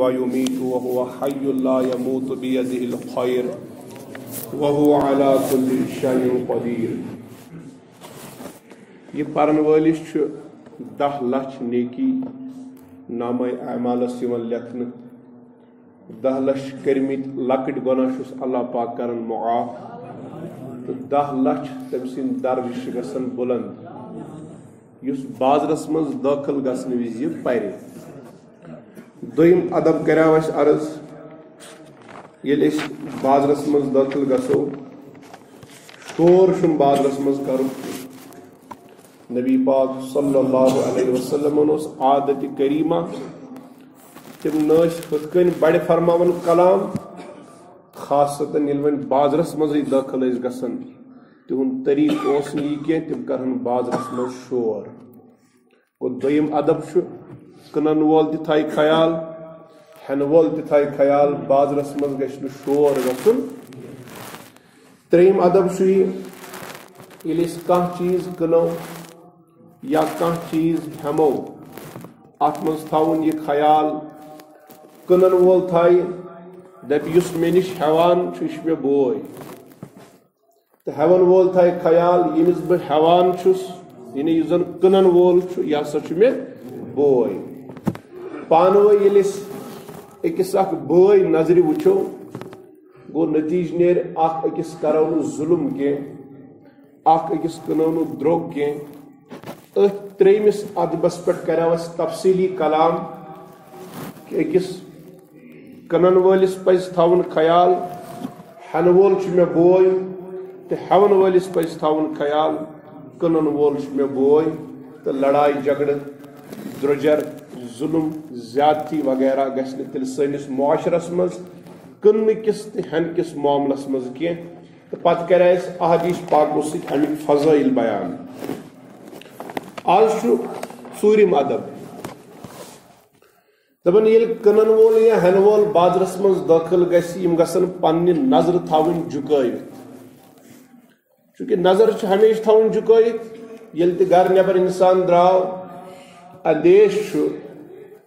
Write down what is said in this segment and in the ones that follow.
ويميت وهو حي لا يموت بيده الخير وهو على كل شيء قدير. یہ پرن وٲلِس چھُ 10 لچھ نیکی نامہ اعمالس یِوان لیکھنہٕ. 10 لچھ کٔرمٕتۍ لۄکٕٹۍ گۄناہ چھُس اللہ پاک کران معاف تہٕ 10 لچھ تٔمۍ سٕنٛدۍ درجہٕ چھِ گژھان بُلنٛد یُس بازرس منٛز دٲخل گژھنہٕ وِزِ پرِ. دوٚیِم ادب کریاو اَسہِ عرض ییٚلہِ أسۍ بازرس منٛز دٲخل گژھو شور چھُنہٕ بازرس منٛز کرُن. نبی پاک صلی اللہ علیہ وسلم اوس عادت کریمہ تِم نہ ٲسۍ ہُتھ کٔنۍ بڑِ فرماوان کلام خاصتاً ییٚلہِ وۄنۍ بازرس منٛزٕے دٲخل ٲسۍ گژھان تِہُنٛد طریٖقہٕ اوس نہٕ یہِ کینٛہہ تِم کرہن بازرس منٛز شور. گوٚو دوٚیِم ادب چھُ کٕنن وول تہِ تھایہِ خیال ہٮ۪نہٕ وول تہِ تھایہِ خیال بازرس منٛز گژھِ نہٕ شور گژھُن. ترٛیٚیِم ادب چھُ یہِ ییٚلہِ أسۍ کانٛہہ چیٖز کٕنو یا کانٛہہ چیٖز ہٮ۪مو اتھ منٛز تھاوُن یہِ خیال کٕنن وول تھایہِ دپہِ یُس مےٚ نِش ہٮ۪وان چھُ یہِ چھُ مےٚ بوے تہٕ ہٮ۪وان وول تھایہِ خیال ییٚمِس بہٕ ہٮ۪وان چھُس یعنی یُس زن کٕنن وول چھُ یہِ ہسا چھُ مےٚ بوے. پانہٕ ؤنۍ ییٚلہِ أسۍ أکِس اکھ بٲے نظرِ وٕچھو گوٚو نتیٖجہٕ نیرِ اکھ أکِس کرو نہٕ ظُلم کینٛہہ اکھ أکِس کٕنو نہٕ درٛوگ کینٛہہ. أتھۍ ترٛیٚیمِس ادبس پٮ۪ٹھ کریاو اَسہِ تفصیٖلی کلام کہِ أکِس کٕنن وٲلِس پزِ تھاوُن خیال ہٮ۪نہٕ وول چھُ مےٚ بوے تہٕ ہٮ۪وان وٲلِس پزِ تھاوُن خیال کٕنن وول چھُ مےٚ بوے. تہٕ لڑایہِ جگڑٕ درٛوجر ظُلم زیادتی وغیرہ گژھِ نہٕ تیٚلہِ سٲنِس معاشرس منٛز کٕننہٕ کِس تہٕ ہٮ۪نہٕ کِس معاملس منٛز کینٛہہ. تہٕ پتہٕ کرے اَسہِ احادیث پاکو سۭتۍ امیِکۍ فضٲیل بیان. آز چھُ ژوٗرِم ادب دپان ییٚلہِ کٕنن وول یا ہٮ۪نہٕ وول بازرس منٛز دٲخل گژھِ یِم گژھن پننہِ نظرٕ تھاوٕنۍ جُکٲوِتھ. چوٗنٛکہِ نظر چھِ ہمیشہِ تھاوٕنۍ جُکٲوِتھ. ییٚلہِ تہِ گرٕ نٮ۪بر انسان درٛاو اندیش چھُ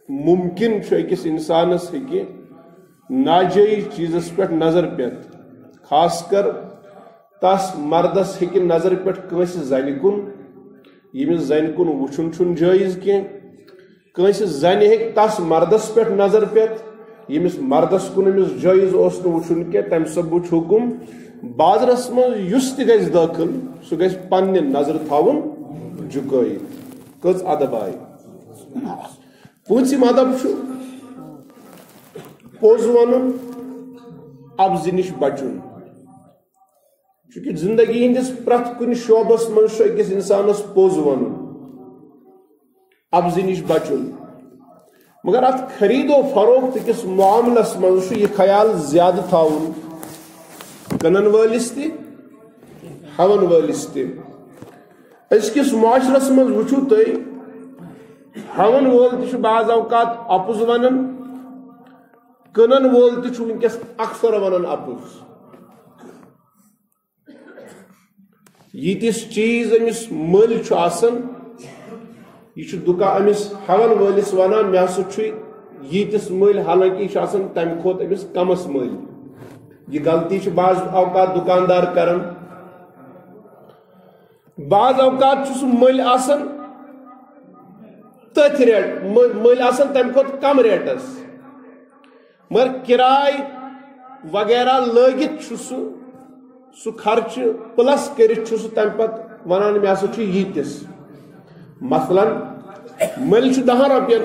مُمکِن چھُ أکِس انسانس ہیٚکہِ ناجٲیز چیٖزس پٮ۪ٹھ نظر پٮ۪تھ خاص کر تس مردس ہیٚکہِ نظرِ پٮ۪ٹھ کٲنٛسہِ زنہِ کُن ییٚمِس زنہِ کُن وٕچھُن چھُنہٕ جٲیز کینٛہہ. کٲنٛسہِ زنہِ ہیٚکہِ تس مردس پٮ۪ٹھ نظر پٮ۪تھ ییٚمِس مردس کُن أمِس جٲیز اوس نہٕ وٕچھُن کینٛہہ. تمہِ سببہٕ چھُ حُکُم بازرس منٛز یُس تہِ گژھِ دٲخل سُہ گژھِ پننہِ نظرٕ تھاوُن جُکٲیِتھ. کٔژ ادب آیہِ. پوٗنٛژِم ادب چھُ پوٚز ونُن افضہِ نِش بچُن. چوٗنٛکہِ زندگی ہٕنٛدِس پرٛٮ۪تھ کُنہِ شوبس منٛز چھُ أکِس انسانس پوٚز ونُن افضہِ نِش بچُن. مگر اتھ خرید و فروخت کِس معاملس منٛز چھُ یہِ خیال زیادٕ تھاوُن کٕنن وٲلِس تہِ ہٮ۪وان وٲلِس تہِ. أزکِس معاشرس منٛز وٕچھِو تُہۍ ہٮ۪وان وول تہِ چھُ بعض اوقات اپُز ونان کٕنن وول تہِ چھُ وٕنکیٚس اکثر ونان اپُز. ییٖتِس چیٖز أمِس مٔلۍ چھُ آسان یہِ چھُ دُکان أمِس ہٮ۪وان وٲلِس ونان مےٚ ہسا چھُ ییٖتِس مٔلۍ حالانکہِ یہِ چھُ آسان تمہِ کھۄتہٕ أمِس کمس مٔلۍ. یہِ غلطی چھُ بعض اوقات دُکاندار کران. بعض اوقات چھُ سُہ مٔلۍ آسان تٔتھۍ ریٹ مٔلۍ آسان تمہِ کھۄتہٕ کم ریٹس مگر کِراے وغیرہ لٲگِتھ چھُ سُہ خرچہٕ پلس کٔرِتھ چھُ سُہ تمہِ پتہٕ ونان مےٚ ہسا چھُ ییٖتِس. مثلاً مٔلۍ چھُ 10 رۄپین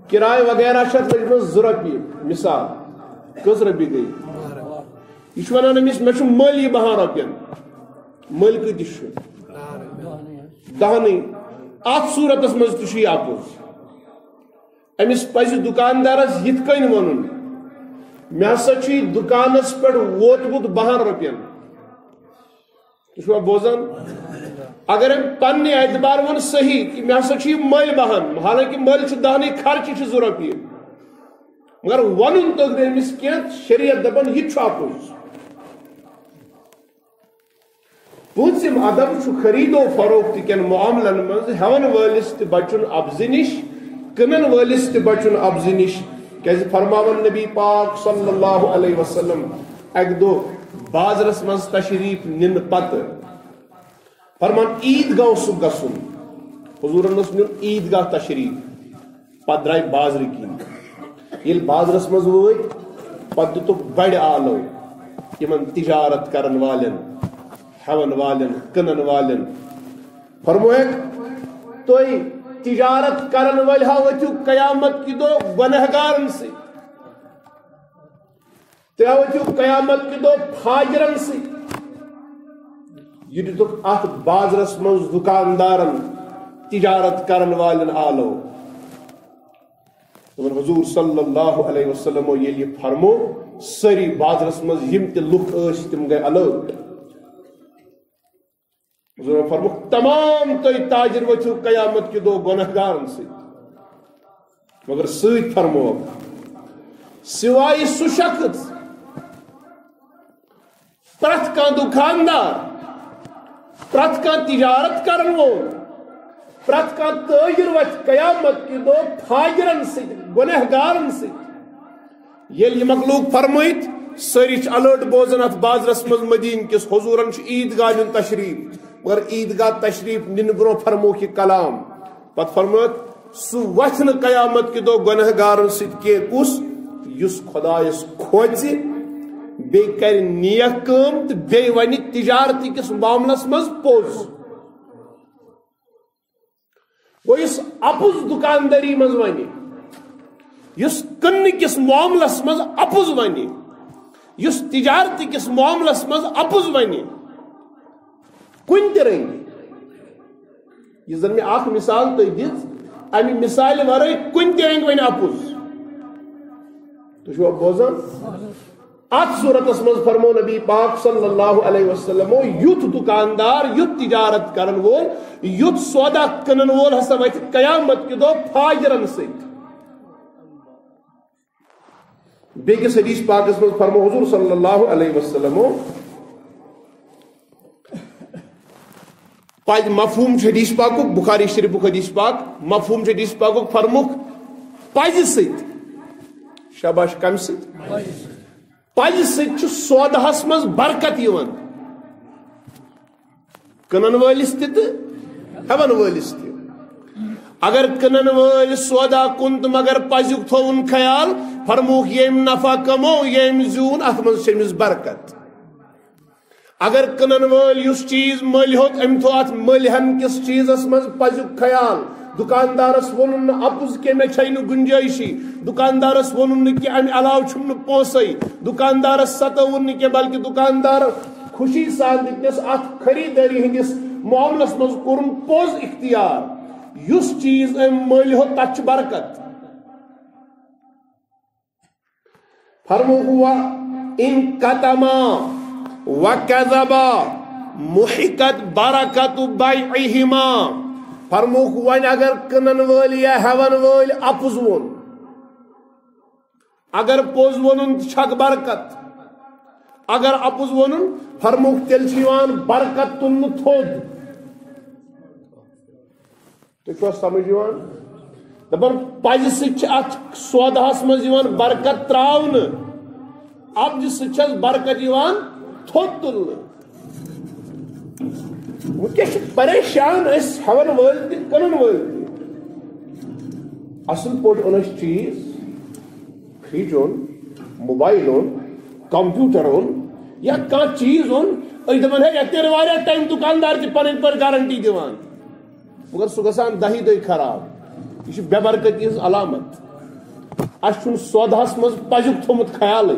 کِراے وغیرہ چھِ اتھ لٔجمٕژ 2 رۄپیہِ مثال کٔژ رۄپیہِ گٔے یہِ چھُ ونان أمِس مےٚ چھُ مٔلۍ یہِ 12 رۄپین. مٔلۍ کۭتِس چھُ 10. اتھ صوٗرتس منٛز تہِ چھُ یہِ اپُز. أمِس پزِ دُکاندارس یِتھ کٔنۍ ونُن مےٚ ہسا چھُ یہِ دُکانس پٮ۪ٹھ ووتمُت 12 رۄپین. تُہۍ چھُوا بوزان. اگر أمۍ پننہِ اعتبار ووٚن صحیح کہِ مےٚ ہسا چھُ یہِ مٔلۍ 12 حالانکہِ مٔلۍ چھُ 10 خرچہِ چھِ 2 رۄپیہِ مگر ونُن توٚگ نہٕ أمِس کینٛہہ شریعت دپان یہِ تہِ چھُ اپُز. پوٗنٛژِم ادب چھُ خرید و فروخت کٮ۪ن معاملن منٛز ہٮ۪وان وٲلِس تہِ بچُن افضہِ نِش کنن وٲلِس تہِ بچُن ابزِ نِش کیازِ فرماون نبی پاک صلی اللہ علیہ وسلم اکہِ دۄہ بازرس منٛز تشریٖف نِنہٕ پتہٕ فرمان عیٖدگاہ اوسُکھ گژھُن حضوٗرن اوس نیُن عیٖدگاہ تشریٖف پتہٕ درٛاے بازرٕ کِنۍ ییٚلہِ بازرس منٛز وٲتۍ پتہٕ دِتُکھ بڑِ آلو یِمن تجارت کرن والٮ۪ن ہٮ۪وان والٮ۪ن کٕنن والٮ۪ن فرمویکھ تُہۍ تجارت کرن وٲلۍ ہا ؤتھِو قیامت کہِ دۄہ گۄنہگارن سۭتۍ تُہۍ ؤتھِو قیامت کہِ دۄہ فاجرن سۭتۍ یہ دِتُکھ اتھ بازرس منٛز دُکاندارن تجارت کرن والٮ۪ن آلو حضور صلی اللہ علیہ وسلم ییٚلہِ یہِ فرمو سٲری بازرس منٛز یِم تہِ لُکھ ٲسۍ تِم گٔے الٲٹ حضور فرموکھ تمام تُہۍ تاجر ؤتھِو قیامت کہِ دۄہ گۄنہگارن سۭتۍ مگر سۭتۍ فرموکھ سوائے سُہ شخص پرٛٮ۪تھ کانٛہہ دُکاندار پرٛٮ۪تھ کانٛہہ تجارت کرن وول پرٛٮ۪تھ کانٛہہ تٲجر وتھِ قیامت کہِ دۄہ فاجرن سۭتۍ گۄنہگارن سۭتۍ ییٚلہِ یہِ مخلوق فرمٲیِتھ سٲری چھِ الٲٹ بوزان اتھ بازرس منٛز مدیٖنہٕ کِس حضوٗرن چھُ عیٖدگاہ نیُن تشریٖف مگر عیٖدگاہ تشریٖف نِنہٕ برٛونٛہہ فرموکھ یہِ کلام پتہٕ فرموکھ سُہ وتھِ نہٕ قیامت کہِ دۄہ گۄنہگارن سۭتۍ کینٛہہ کُس یُس خۄدایس کھوژِ بیٚیہِ کرِ نیک کٲم تہٕ بیٚیہِ ونہِ تجارتی کِس معاملس منٛز پوٚز گوٚو یُس اپُز دُکاندٲری منٛز ونہِ یُس کٕننہٕ کِس معاملس منٛز اپُز ونہِ یُس تجارتی کِس معاملس منٛز اپُز ونہِ کُنہِ تہِ رنگہِ یہِ زن مےٚ اکھ مثال تۄہہِ دِژ امہِ مثالہِ ورٲے کُنہِ تہِ رنگہِ ونہِ اپُز تُہۍ چھُوا بوزان اتھ صورتس منٛز فرمو نبی پاک صلی اللہ علیہ وسلمو یُتھ دُکاندار یُتھ تجارت کرن وول یُتھ سودا کٕنن وول ہسا وتھِ قیامت کہِ دۄہ فاجرن سۭتۍ بیٚکِس حدیث پاکس منٛز فرمو حضور صلی اللہ علیہ وسلمو پَزِ مفہوم چھُ حدیث پاکُک بخاری شریفُک حدیث پاک مفہوم چھُ حدیث پاکُک فرموکھ پزِ سۭتۍ شاباش کمہِ سۭتۍ پزِ سۭتۍ چھُ سوداہس منٛز برکت یِوان کٕنن وٲلِس تہِ تہٕ ہٮ۪وان وٲلِس تہِ اگر کٕنن وٲلۍ سودا کُن تہٕ مگر پزیُک تھوُن خیال فرموکھ ییٚمۍ نفع کمو ییٚمۍ زیوٗن اتھ منٛز چھِ أمِس برکت اگر کٕنن وٲلۍ یُس چیٖز مٔلۍ ہیوٚت أمۍ تھوٚو اتھ مٔلۍ ہن کِس چیٖزس منٛز پزیُک خیال دُکاندارس ووٚنُن نہٕ اپُز کینٛہہ مےٚ چھے نہٕ گُنجٲیشی دُکاندارس ووٚنُن نہٕ کہِ امہِ علاوٕ چھُم نہٕ پونٛسے دُکاندارس ستٲوُن نہٕ کینٛہہ بلکہِ دُکاندار خوشی سان دِتنس اتھ خریٖدٲری ہٕنٛدِس معاملس منٛز کوٚرُن پوٚز اختیار یُس چیٖز أمۍ مٔلۍ ہیوٚت تتھ چھِ برکت فرموکھ ان کتما وکذبا محقت برکت بیعہما فرموکھ وۄنۍ اگر کٕنن وٲلۍ یا ہٮ۪ون وٲلۍ اپُز ووٚن اگر پوٚز ووٚنُن تہِ چھکھ برکت اگر اپُز ووٚنُن فرموکھ تیٚلہِ چھِ یِوان برکت تُلنہٕ تھوٚد تُہۍ چھُوا سمجھ یِوان دپان پزِ سۭتۍ چھِ اتھ سوداہس منٛز یِوان برکت تراونہٕ ابزِ سۭتۍ چھس برکت یِوان تھوٚد تُلنہٕ وٕنکیٚس چھِ پریشان أسۍ ہٮ۪ون وٲلۍ تہِ کٕنن وٲلۍ تہِ اصل پٲٹھۍ اوٚن اَسہِ چیٖز فرج اوٚن موبایل اوٚن کمپیوٗٹر اوٚن یا کانٛہہ چیٖز اوٚن أسۍ دپان ہے یتھ نیرِ واریاہ ٹایم دُکاندار تہِ پنٕنۍ پٲٹھۍ گارنٹی دِوان مگر سُہ گژھان دہی دۄہہِ خراب یہِ چھِ بے برکتی ہٕنٛز علامت اَسہِ چھُنہٕ سوداہس منٛز پزیُک تھوٚمُت خیالٕے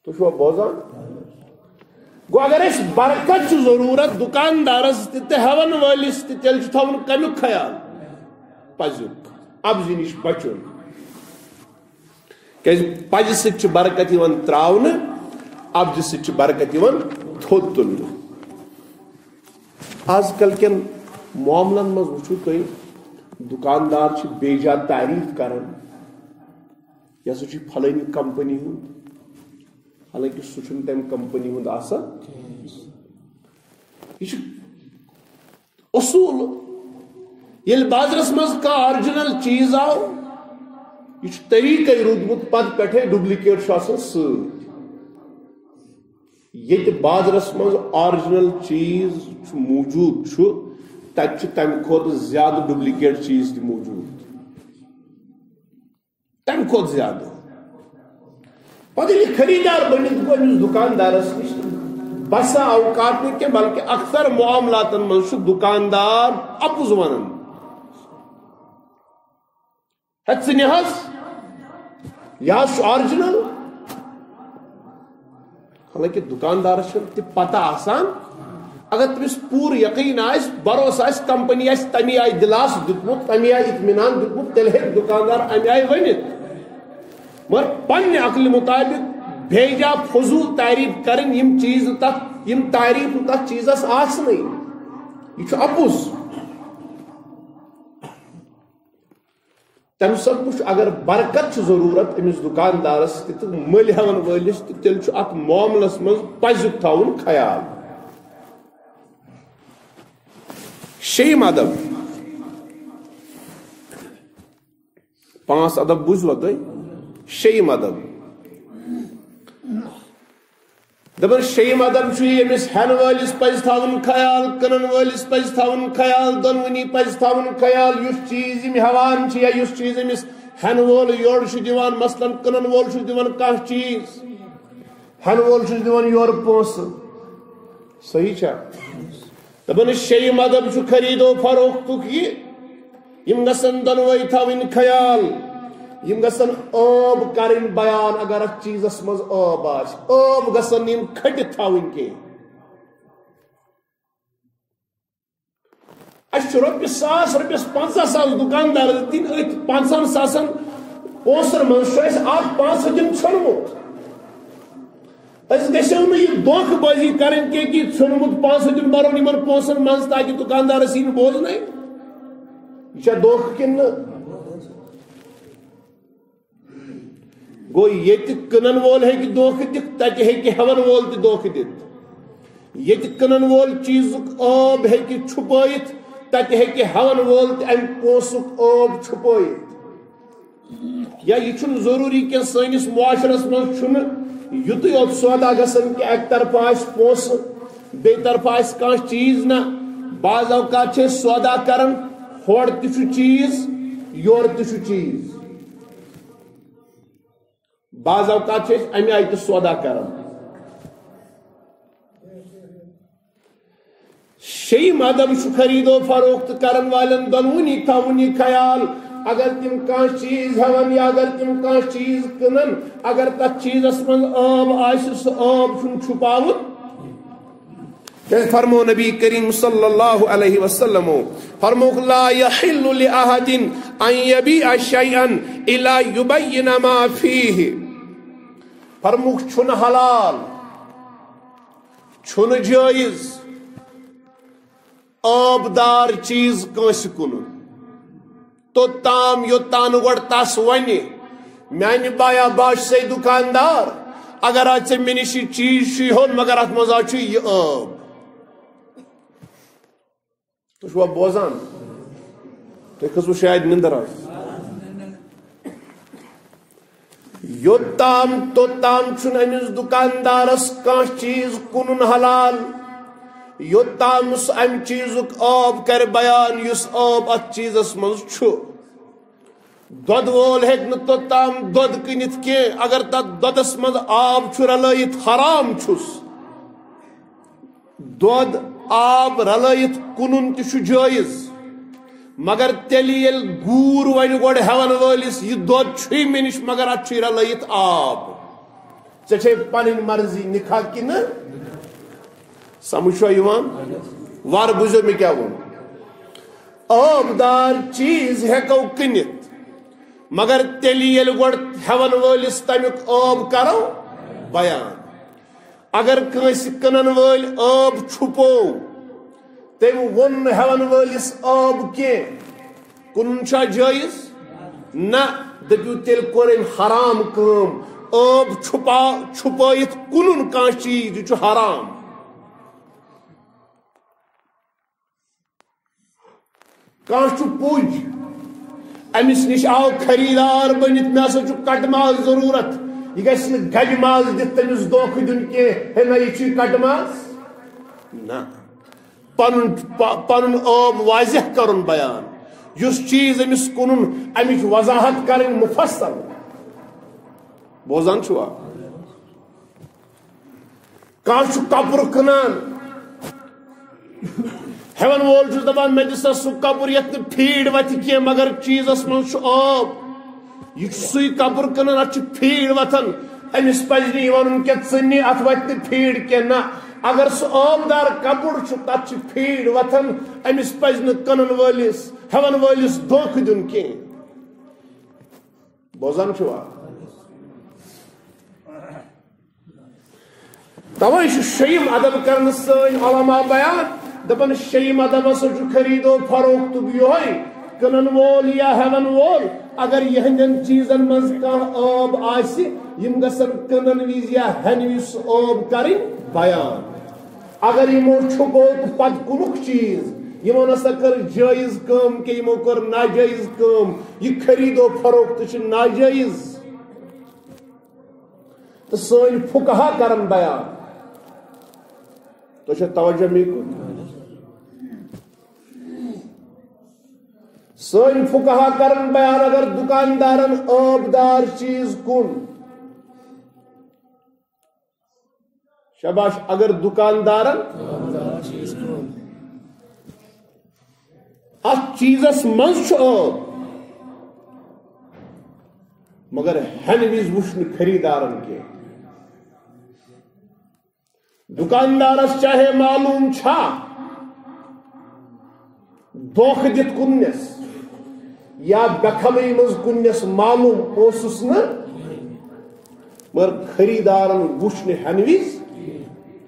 تُہۍ چھُوا بوزان گوٚو اگر اَسہِ برکت چھُ ضروٗرت دُکاندارس تہِ تہٕ ہٮ۪ون وٲلِس تہِ تیٚلہِ چھُ تھاوُن کمیُک خیال پزیُک ابزِ نِش بچُن کیازِ پزِ سۭتۍ چھِ برکت یِوان تراونہٕ ابزِ سۭتۍ چھِ برکت یِوان تھوٚد تُلنہٕ آز کل کٮ۪ن معاملن منٛز وٕچھو تُہۍ دُکاندار چھِ بے جا تعریٖف کران یہِ ہسا چھُ فلٲنی کمپنی ہُنٛد حالانکہِ سُہ چھُنہٕ تمہِ کمپنی ہُنٛد آسان یہِ چھُ اصوٗل یل بازرس مز کا آرجنل چیز آو یہ طریقہ رودمت پت پہ ڈپلیکیٹ یہ بازرس مز آرجنل چیز موجود تب تمہ کھت زیادہ ڈپلیکیٹ چیز تہ موجود تمہ کھت زیادہ پتہ یہ خریدار بنت گو امس دکاندارس نش بسا اوقات نہیں بلکہ اکثر معاملات مز دکاندار اپز ونان ہتھ یہ آرجنل حالانکہ دکاندارس تہ پتہ آسان اگر تمس پور یقین آس بھروسہ آس کمپنی آس تمہ آئی دلاس دیتمت تمہ آئی اطمینان دیتمت تیل ہیک دکاندار امہ آئی ونت مگر پنہ عقل مطابق بھیجا فضول تعریف کرن یم چیز تک یم تعریف تک چیزس آسنے یہ اپز تم سب کچھ اگر برکت ضرورت امس دکاندارس تہ مل ہون ولس تیل ات معاملس مز پزیک تھاون خیال شیم ادب 5 ادب بوزوا تھی شیم ادب دپن شیم ادب یمس ہین ولس پز تھاون خیال کنن ولس پز تھاون خیال دونونی پز تھاون خیال اس چیز یم ہیوان یا اس چیز امس ہین وول یور دیوان مثلا کنن وول دیوان کانٛہہ چیز ہین وول دیوان یور پونسہ صحیح چھا دپن شیم ادب خرید و فروختک یہ یم گژھن دونوے تھاون خیال یم گژھن آب کرن بیان اگر اتھ چیزس مز آب آس آب گژھن یم کھٹتھ تھاون کی اس رۄپیس 100 رۄپیس 50,000 دکاندار دن ات 50,000 پونسن مز اس اکھ 500 ژھنمت اس گژھو نہٕ یہ دھوکہ بازی کرن کی کہ ژھنمت 500 برون یمن پونسن مز تاکہ دکاندارس ین بوزنے یہ دھوکہ کن گو یہ کنن وول ہے کہ دھوکہ دت تتہ ہے کہ ہون وول تہ دھوکہ دت یہ کنن وول چیزک آب ہے کہ چھپائت تتہ ہے کہ ہون وول تہ ام پونسک آب چھپائت یا یہ چھن ضروری کہ سانس معاشرس مز چھن یت یوت سودا گژھن کہ اک طرف آس پونس بے طرف آس کانٛہہ چیز نہ بعض اوقات چھ سودا کرن ہور تہ چیز یور تہ چیز بعض اوقات امہ آئی سودا کران شیم ادب خرید و فروخت کرن والن دونونی تھاون یہ خیال اگر تم کانٛہہ چیز ہون یا اگر تم کانٛہہ چیز کنن اگر تک چیزس من آب آسہ سہ آب چھن چھپاون فرمو نبی کریم صلی اللہ علیہ وسلم فرمو لا یحل لأحد ان یبیع شیئا الا یبین ما فیہ فرموک چھن حلال چھن جائز آبدار چیز کنس کن تو تام یوتان گوڑ تس ونہ میانہ بایا باش سے دکاندار اگر آج مے نش چیز ہون مگر ات مز آ یہ آب تو بوزان تھی کھسو شاید نندر آج یوتام توتام چھن امس دکاندارس کانٛہہ چیز کنن حلال یوتام اس ام چیزک آب کر بیان یس آب ات چیزس مز چھو دود وول ہیک نہ توتام دود کنت کی اگر تت دودس مز آب چھ رلائت حرام چھس دود آب رلائت کنن تہ چھ جائز مگر تیل یل گور ون گوڑ ہون ولس یہ دود چھ مے نش مگر ات چھ رلائت آب ژے پنن مرضی نکاح کن سمجھو یوان وار بوزو میں کیا ون آبدار چیز ہیکو کنت مگر تیل یل گوڑ ہون ولس تمیک آب کرو بیان اگر کنس کنن ول آب چھپو تم ون ہون ولس آب کی کنن چھا جائز نہ دپیو تیل کور حرام کام آب چھپائت کنن کانٛہہ چیز یہ چھ حرام پوج امس نش آو خریدار بنت مے ہسا کٹ ماز ضرورت یہ گھس گج ماز دت تمس دھوکہ دن کی ہے نا یہ کٹ ماز نا پن عب واضح کرن بیان اس چیز امس کنن امچ وضاحت کرن مفصل بوزان چھوا کان کپر کنان ہیون وول دپان مے دسا سہ کپر یت پھیڑ وتھ کی مگر چیزس من آب یہ سی کپر کنان ات پھیڑ وتھان امس پز نی ون کہ ژنی ات وت پھیڑ کی نا اگر سہ آبدار کپر تت پھیڑ وتھان امس پز کنن ولس ہیون ولس دھوکہ دن کی بوزان چھوا توے شیم ادب کرن سن علماء بیان دپن شیم ادب ہسا خرید و فروخت یہ کنن وول یا ہیون وول اگر یہندین چیزن مز کان آب آسی یم گسن کنن وز یا ہن وز آب کرن بیان اگر یمو چھپو پت کنک چیز یمو نسا کر جائز کم کہ یمو کر ناجائز کم یہ خرید و فروخت چھ ناجائز تو سن فقہا کرن بیان تو توجہ می کن سن فقہا کرن بیان اگر دکاندارن آبدار چیز کن شباش اگر دکاندارن ات چیزس من آب مگر ہن وز وچن خریدارن کے دکاندارس چاہے معلوم چھا دھوکہ دت کنس یا بخبری مز کنس معلوم اوسس نا مگر خریدارن وچن ہن وز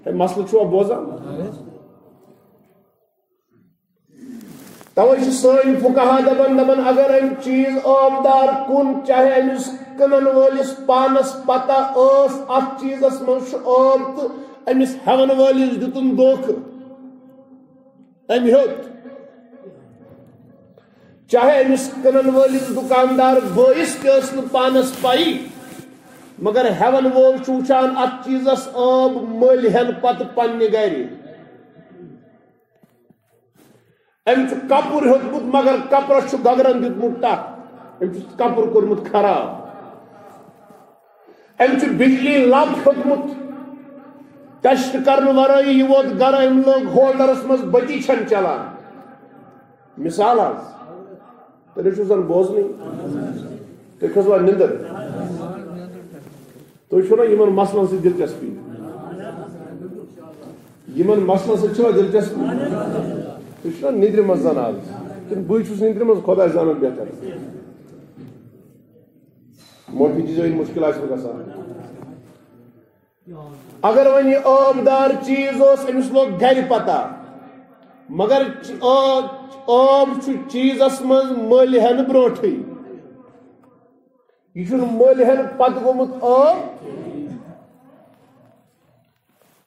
مسئلہ چھوا بوزان توے سن فقہا دپان اگر ام چیز آبدار کن چاہے امس کنن ولس پانس پتہ اس ات چیزس من آب تو امس ہیون ولس دتن دھوکہ ام ہیوت چاہے امس کنن ولس دکاندار بٲیس تہ ٲس نہٕ پانس پائی مگر ہیون وول چھ وچھان ات چیزس آب مل ہن پتہ پننہ گھر ام کپر ہیوتمت مگر کپرس چھ گگرن دتمت ٹک ام کپر کورمت خراب ام بجلی لب ہیوتمت ٹیسٹ کرن ورائی یہ ووت گر ام لوگ ہولڈرس مز بتی چھن چلان مثال حظ تیلے چھو زن بوزنی تیلے کھسوا نندر تو چھونا یمن مسئلہ سے دلچسپی یمن مسئلہ سے چھونا دلچسپی تو چھونا نندر مز زن آز تین بوئی چھوس نندر مز خدا زانن بہتر موٹی چیزیں ان مشکل آئیس لگا سا اگر ونی آبدار چیز اس امس لوگ گھر پتا مگر آب چیز اس مز مل ہن بروٹھی یہ مل ہن پت گومت آب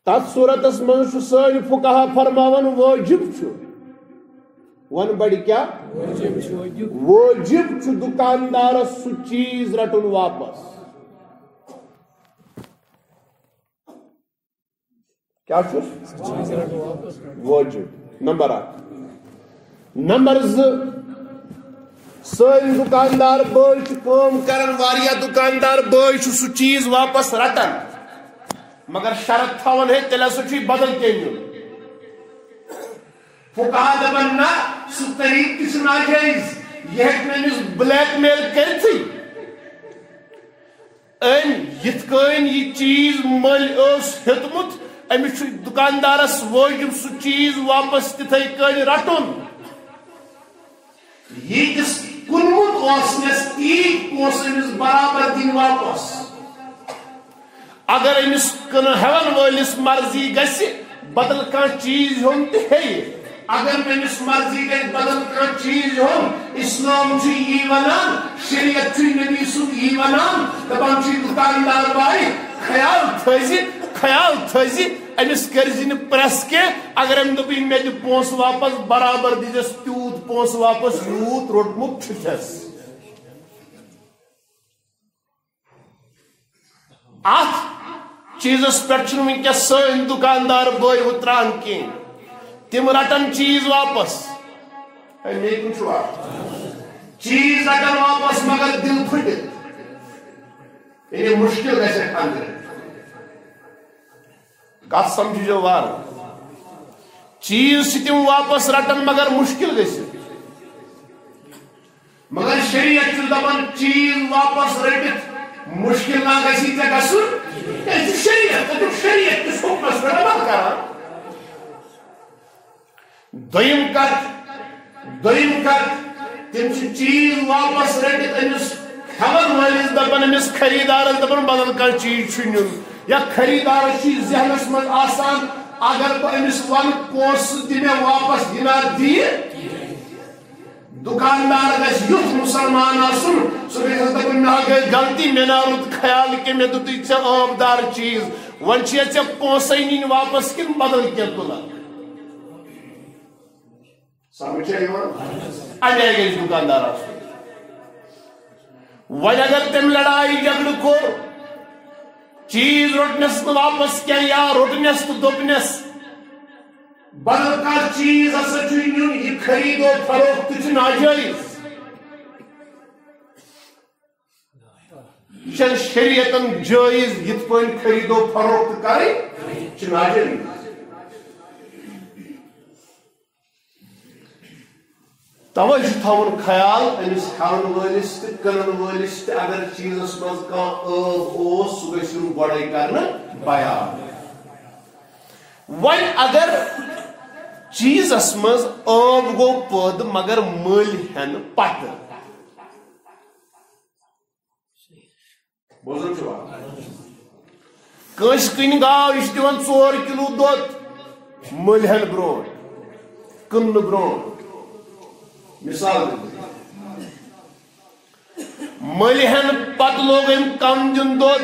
تت صورت من سن فقہا فرماون واجب ون بڑی کیا واجب دکاندارس سہ چیز رٹن واپس کیا واجب نمبر 1 نمبر 2 سن دکاندار بھائی کام کرن واریاہ دکاندار بھائی سہ چیز واپس رٹان مگر شرط تھاون ہے تیل ہسا بدل کینیون فقہا دپان نہ سہ طریقہ تہ ناجائز یہ ہیکہ امس بلیک میل کرتھی یت کن یہ چیز مل اس ہیوتمت امس دکاندارس واجب سہ چیز واپس تتھے کن رٹن یہ کنمت اوسنس تی پونس امس برابر دن واپس اگر امس ہیون ولس مرضی گژھِ بدل کانٛہہ چیز ہیوٚن تہِ ہیٚیہِ اگر امس مرضی گژھِ بدل کانٛہہ چیز ہیوٚن اسلام چھُ یی ونان شریعت چھُ نبی سُنٛد یی ونان دپان چھُ دکاندار بھائی خیال تھٲیزِ امس کرزن پریس کے اگر ام دپ مے دِ پونس واپس برابر دیس تیوت پونس واپس یوت روٹمت چھس ات چیزس پہ ونکس سن دکاندار بھائی اتران کی تم رٹن چیز واپس چیز رٹن واپس مگر دل پھٹت یعنی مشکل گھے اندر کت سمجھو وار چیز سے تم واپس رٹن مگر مشکل گھس مگر شریعت دپان چیز واپس رٹت مشکل نہ گژھی ژےٚ گژھُن شریعت کس حکمس پٮ۪ٹھ عمل کران دوٚیِم کتھ تم چیز واپس رٹت امس کھٮ۪ون وٲلِس دپان امس خریدارس دپان بدل کانٛہہ چیز چھُ نیُن یا خریدارس چھُ ذہنس منٛز آسان اگر بہٕ أمِس ونہٕ پونٛسہٕ دِ مےٚ واپس یہِ نا دِیہِ دکاندار گژھِ یُتھ مسلمان آسُن سُہ گژھِ دپُن مےٚ گٔے غلطی مےٚ نا روٗد خیال کہِ مےٚ دِتُے ژےٚ آبدار چیٖز وۄنۍ چھے ژےٚ پونٛسَے نِنۍ واپس کِنہٕ بدل کینٛہہ تُلکھ سمجھ چھا یِوان اَمہِ آیہِ گژھِ دُکاندار آسُن وۄنۍ اگر تٔمۍ لڑایہِ جگڑٕ کوٚر چیز روٹنس نہٕ واپس کینٛہہ یا روٹنس تہٕ دوٚپنس بدل کانٛہہ چیز ہسا چھُ نیُن یہِ خرید و فروخت چھُ ناجٲیز یہ چھنہٕ شریعتن جٲیز یِتھ پٲٹھۍ خرید و فروخت کرٕنۍ یہِ چھُ ناجٲیز توے چھُ تھاوُن خیال أمِس ہٮ۪وَن وٲلِس تہٕ کٕنن وٲلِس تہِ اگر چیٖزس منٛز کانٛہہ ٲب اوس سُہ گژھِ یُن گۄڈَے کرنہٕ بیان وۄنۍ اگر چیزس مز آب گو پٲدٕ مگر مٔلۍ ہٮ۪نہٕ پتہٕ بوزان چھُوا کٲنٛسہِ کٕنہِ گاو یہِ چھِ دِوان 4 کِلوٗ دۄد مٔلۍ ہٮ۪نہٕ برونٛٹھ کٕننہٕ برونٛٹھ مثال مٔلۍ ہٮ۪نہٕ پتہٕ لوگ أمۍ کم دیُن دۄد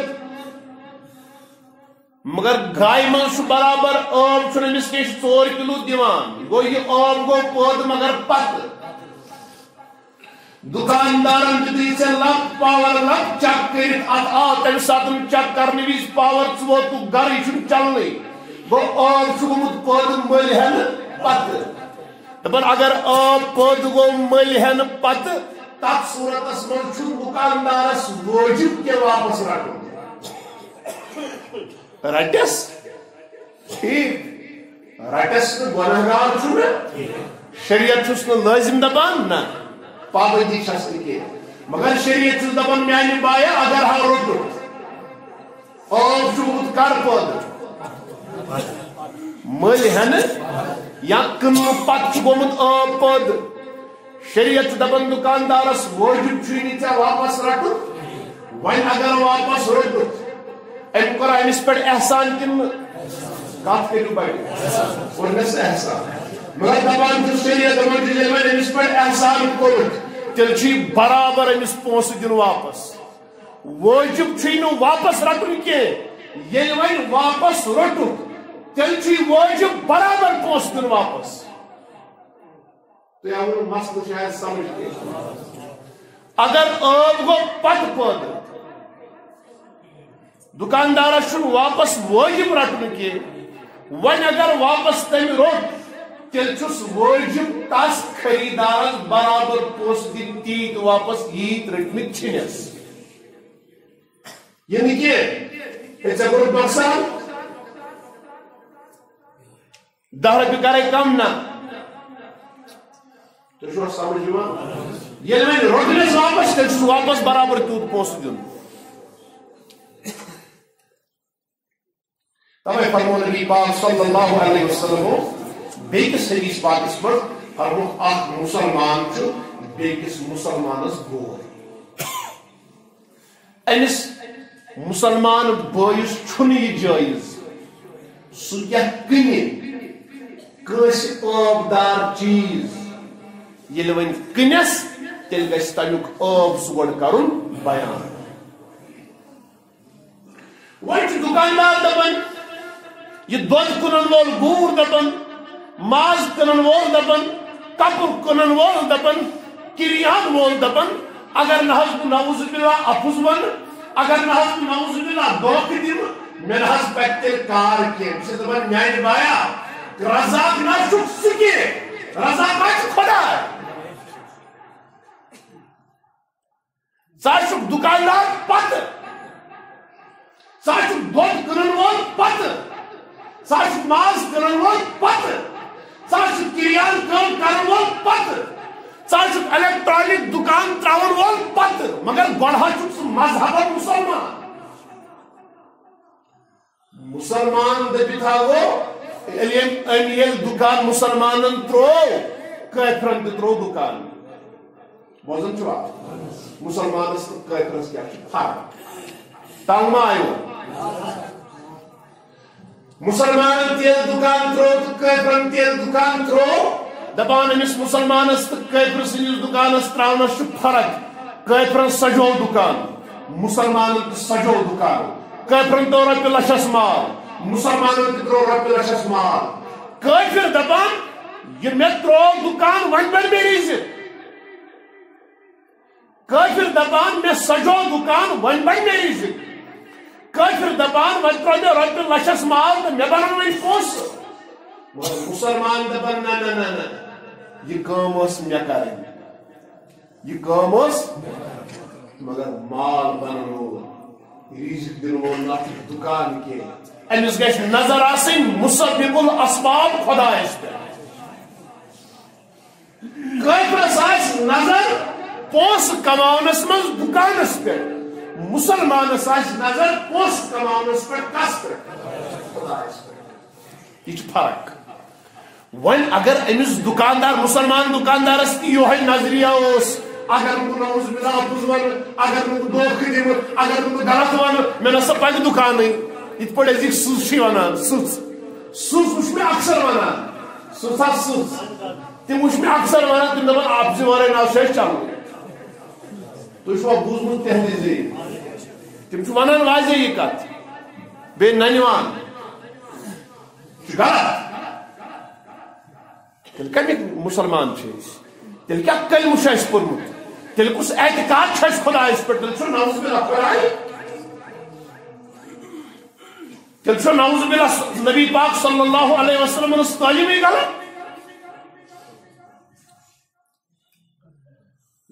مگر گائے منٛز چھُ برابر آب چھُنہٕ أمِس کینٛہہ 4 کِلوٗ دِوان گوٚو یہِ آب گوٚو پٲدٕ مگر پتہٕ دُکاندارن دِتُے ژےٚ لب پاور لب چک کٔرِتھ اتھ آو تمہِ ساتہٕ چک کرنہٕ وِزِ پاور ژٕ ووتُکھ گرٕ یہِ چھُنہٕ چلنٕے گوٚو آب چھُ گوٚمُت پٲدٕ مٔلۍ ہٮ۪نہٕ پتہٕ دپان اگر آب پٲدٕ گوٚو مٔلۍ ہٮ۪نہٕ پتہٕ تتھ صوٗرتس منٛز چھُ دُکاندارس وٲجِب کینٛہہ واپس رٹُن رٹس ٹھیک رٹس تو گنہگار چھُنہٕ شریعت چھُس نہٕ لٲزم دپان نہ پابندی چھس نہٕ کینٛہہ مگر شریعت چھُس دپان میانہِ بایا اگر ہا روٚٹُکھ آب چھُ گوٚمُت کر پٲدٕ مٔلۍ ہٮ۪نہٕ یا کٕننہٕ پتہٕ چھُ گوٚمُت آب پٲدٕ شریعت چھُ دپان دُکاندارس وٲجِب چھُے نہٕ ژےٚ واپس رٹُن وۄنۍ اگر واپس روٚٹُکھ أمۍ کوٚر أمِس پٮ۪ٹھ احسان کِنہٕ کتھ کٔرِو بَڑِ کوٚرنس احسان مگر دپان چھُ شریعت دپان چھُ ییٚلہِ وۄنۍ أمِس پٮ۪ٹھ احسان کوٚرُکھ تیٚلہِ چھُے برابر أمِس پونٛسہٕ دیُن واپس وٲجِب چھُے نہٕ واپس رٹُن کینٛہہ ییٚلہِ وۄنۍ واپس روٚٹُکھ تیٚلہِ چھُے وٲجِب برابر پونٛسہٕ دیُن واپس تۄہہِ آوٕ نہٕ مسلہٕ شاید سمجھ کینٛہہ اگر آب گوٚو پتہٕ پٲدٕ دُکاندارس چھُنہٕ واپس وٲجِب رٹنہٕ کینٛہہ وۄنۍ اگر واپس تٔمۍ روٚٹ تیٚلہِ چھُس وٲجِب تس خریدارس برابر پونٛسہٕ دِنۍ تیٖتۍ واپس ییٖتۍ رٔٹمٕتۍ چھِنس یہِ نہٕ کینٛہہ ہے ژےٚ کوٚرُتھ نۄقصان 10 رۄپیہِ کرے کم نہ تۄہہِ چھُوا سمجھ یِوان ییٚلہِ وۄنۍ روٚٹنس واپس تیٚلہِ چھُس واپس برابر تیوٗت پونٛسہٕ دیُن توے فرمون نبی پاک صلی اللہ علیہ وسلم بیکس حدیث پاکس منٛز فرموکھ اکھ مسلمان چھُ بیکس مسلمانس گوے أمِس مسلمان بٲیِس چھُنہٕ یہِ جٲیز سُہ کیٛاہ کٕنہِ کٲنٛسہِ آبدار چیٖز ییٚلہِ وۄنۍ کٕنٮ۪س تیٚلہِ گژھِ تمیُک آب سُہ گۄڈٕ کرُن بیان وۄنۍ چھُ دُکاندار دپان یہ دودھ کنن وول گور دپن ماز کنن وول دپن کپر کنن وول دپن کریان وول دپن اگر نہ نعوذ باللہ اپز ون اگر نہ نعوذ باللہ دھوکہ دم مے نہ پتہ کار کی دپان میانہ بایا رزاق نہ سکی رزاق خدا سہ دکاندار پتہ سہ دودھ کنن وول پتہ سہ ماز کنن وول پتہ سہ کریان کام کرن وول پتہ سہ الیکٹرانک دکان تراون وول پتہ مگر گۄڈٕ حظ چھُ مذہب مسلمان دپت ہو دکان مسلمانن ترو کافرن تہ ترو دکان بوزن چھوا مسلمانس تو کافرس کیا فرق تنگ ما آئیو مسلمان تیل دکان ترو تو کافرن تیل دکان ترو دپان امس مسلمانس تو کافر سنس دکانس تراونس فرق کافرن سجو دکان مسلمان سجو دکان کافرن تو رۄپیہِ لچھس مال مسلمانن تہ ترو رۄپیہِ لچھس مال کافر دپان یہ مے ترو دکان وۄنۍ بڑِ مےٚ رِزق کافر دپان مے سجو دکان ون بڑ مے رزق کافر دپان ون ترو مے رۄپیہِ لچھس مال تو مے بنن وۄنۍ پونسہٕ مسلمان دپان نہ نہ نہ یہ کٲم ٲس مے کرٕنۍ یہ کٲم ٲس مگر مال بنن وول رزق دِنہٕ وول نہ دکان کینٛہہ أمِس گژھِ نظر آسٕنۍ مسبب الاسباب خۄدایس پٮ۪ٹھ کافرس آسہِ نظر پونس کماونس من دکانس پہ مسلمانس آسہِ نظر پونس کماونس پہ کس پہ یہ فرق ون اگر امس دکاندار مسلمان دکاندارس تہ یہ نظریہ اس اگر نعوذ باللہ اپز ون اگر دھوکہ دم اگر غلط ون مے نسا پکہ دکان یت پہ ازیک سٕژ ونان سٕژ وچھ مے اکثر ونان سٕژ تم وچھ مے اکثر ونان تم دپان اپزِ ورٲے نہ چھُ اَسہِ چلان تُہۍ چھُوا بوٗزمُت تِہنٛدِ ذٔریعہٕ تِم چھِ ونان واضح یہِ کتھ بیٚیہِ ننہِ چھُ غلط تیٚلہِ کمیِکۍ مسلمان چھِ أسۍ تیٚلہِ کیٛاہ کلمہٕ چھُ اَسہِ پوٚرمُت تیٚلہِ کُس اعتقاد چھُ اَسہِ خۄدایس پٮ۪ٹھ تیٚلہِ چھُ نعوذ باللہ خۄداے تیٚلہِ چھُ نعوذ باللہ نبی پاک صلی اللہ علیہ وسلم ٲس تعلیٖمٕے غلط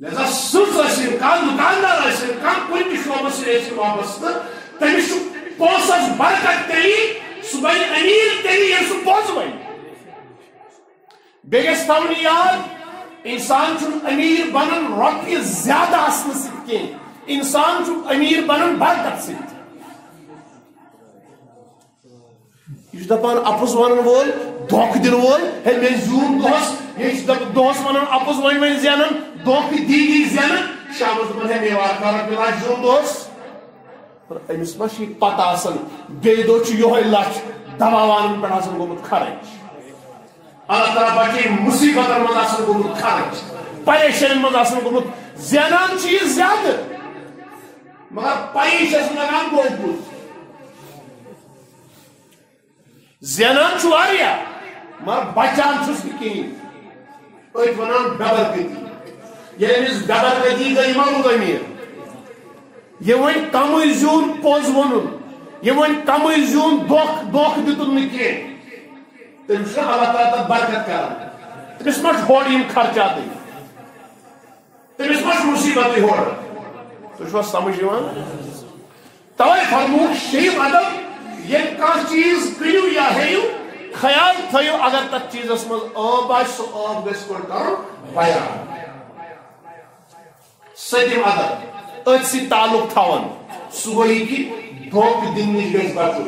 لہذا سٕژ ٲسِن کانٛہہ دُکاندار ٲسِن کانٛہہ کُنہِ تہِ شوبس سۭتۍ ٲسِن وابستہٕ تٔمِس چھُ پونٛسس برکت تیٚلی سُہ بنہِ أمیٖر تیٚلی ییٚلہِ سُہ پونٛسہٕ بنہِ بیٚیہِ گژھِ تھاوُن یاد انسان چھُنہٕ أمیٖر بنان رۄپیہِ زیادٕ آسنہٕ سۭتۍ کینٛہہ انسان چھُ أمیٖر بنان برکت سۭتۍ یہ چھُ دپان اپُز ونن وول دھوکہٕ دِنہٕ وول ہے مےٚ زیوٗن دۄہس یہِ چھُ دۄہس ونان اپُز وۄنۍ وۄنۍ زینان دھوکہٕ دی زینان شامس دپان ہے مے وات کر رۄپیہِ لچھ زیوٗن دۄہس أمِس ما چھِ یہِ پتہ آسان بیٚیہِ دۄہ چھُ یِہوے لچھ دواوانن پٮ۪ٹھ آسان گوٚمُت خرٕچ اللہ تعالیٰ بچٲیِن مُصیبتن منٛز آسان گوٚمُت خرٕچ پریشٲنین منٛز آسان گوٚمُت زینان چھِ یہِ زیادٕ مگر پایی چھس لگان گوٚو زینان چھُ واریاہ مگر بچان چھُس نہٕ کِہیٖنۍ أتھۍ ونان بے برکتی ییٚلہِ أمِس بے برکتی گٔے ما روٗد أمیٖر یہِ وۄنۍ کمٕے زیوٗن پوٚز ووٚنُن یہِ وۄنۍ کمٕے زیوٗن دھوکہٕ دِتُن نہٕ کینٛہہ تٔمِس چھُ اللہ تعالیٰ تتھ برکت کران تٔمِس ما چھُ ہورٕ یِم خرچاتٕے تٔمِس ما چھُ مُصیبتٕے ہورٕ تُہۍ چھُوا سمجھ یِوان توے فرموُکھ شریف ادب ییٚلہِ کانٛہہ چیٖز کٕنِو یا ہیٚیِو خیال تھٲیِو اگر تتھ چیٖزس منٛز آب آسہِ سُہ آب گژھِ گۄڈٕ کرُن بیان سٔتِم ادب أتھۍ سۭتۍ تعلق تھاوان سُہ گوٚو یہِ کہِ دھوکہٕ دِنہٕ نِش گژھِ بچُن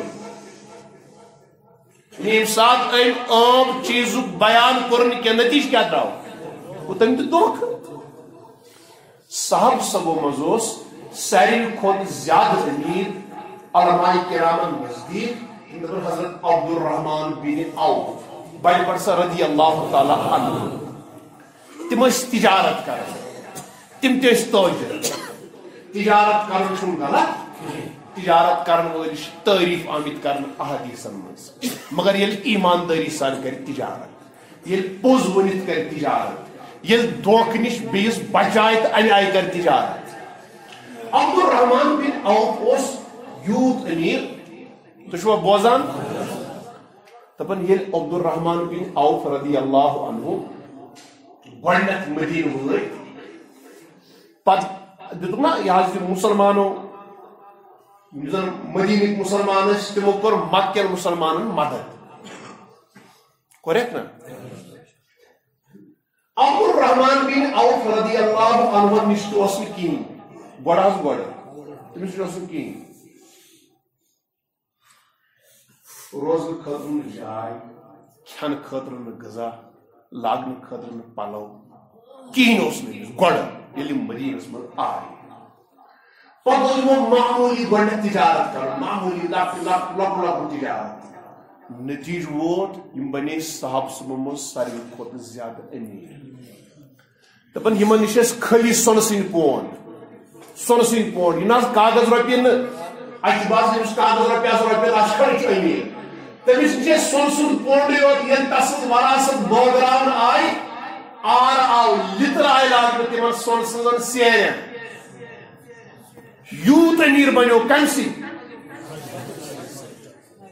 ییٚمہِ ساتہٕ أمۍ عام چیٖزُک بیان کوٚر نہٕ کینٛہہ نتیٖجہٕ کیٛاہ درٛاو گوٚو تٔمۍ دیُت دھوکہٕ صحابہ صبو منٛز اوس ساروی کھۄتہٕ زیادٕ أمیٖر علماء کرامن نزدیک حضرت عبد الرحمان بن عوف بڑِ پڑسا رضی اللہ تعالیٰ عنہ تم ٲسۍ تجارت کران تم تہِ ٲسۍ تاجر تجارت کرُن چھُنہٕ غلط تجارت کرن وٲلِس چھِ تعریف آمٕتۍ کرنہٕ احادیثن منٛز مگر ییٚلہِ ایٖماندٲری سان کرِ تجارت ییٚلہِ پوٚز ؤنِتھ کرِ تجارت ییٚلہِ دھوکہٕ نِش بیٚیِس بچایہِ تہٕ اَمہِ آیہِ کرِ تجارت عبدالرحمان بن عوف اوس یوٗت أمیٖر تُہۍ چھُوا بوزان دپان ییٚلہِ عبدالرحمان بن عوف رضی اللہ عنہ گۄڈنیٚتھ مدیٖنہٕ وٲتۍ پتہٕ دِتُکھ نا یہِ حظ یہِ مُسلمانو یِم زن مدیٖنٕکۍ مُسلمان ٲسۍ تِمو کوٚر مکہٕ کٮ۪ن مُسلمانن مدد کوٚرکھ نا عبدالرحمان بن عوف رضی اللہ عنہ نِش تہِ اوس نہٕ کِہیٖنۍ گۄڈٕ حظ گۄڈٕ تٔمِس نِش اوس نہٕ کِہیٖنۍ روزنہٕ خٲطرٕ نہٕ جاے کھٮ۪نہٕ خٲطرٕ نہٕ غذا لاگنہٕ خٲطرٕ نہٕ پلو کِہیٖنۍ اوس نہٕ أمِس گۄڈٕ ییٚلہِ یِم مدیٖنس منٛز آے پتہٕ اوس یِمو معموٗلی گۄڈنیٚتھ تجارت کران معموٗلی لۄکُٹ تجارت نتیٖجہٕ ووت یِم بنے صحابہٕ صُبحن منٛز ساروی کھۄتہٕ زیادٕ أمیٖر دپان یِمن نِش ٲسۍ خٲلی سۄنہٕ سٕنٛدۍ پونٛڈ یہِ نہ حظ کاغذ رۄپیہِ نہٕ اَتہِ چھُ باسان ییٚمِس کاغذ رۄپیہِ آسہٕ رۄپیہِ لچھ کھنٛڈ چھُ أمیٖر تٔمِس نِش ٲسۍ سۄنہٕ سُنٛد پونٛڈٕے یوت ییٚلہِ تسٕنٛز وراثت بٲگراونہٕ آیہِ آر آو لِتر آیہِ لاگنہٕ تِمن سۄنہٕ سٕنٛزن سیرٮ۪ن یوٗت أمیٖر بنیو کمہِ سۭتۍ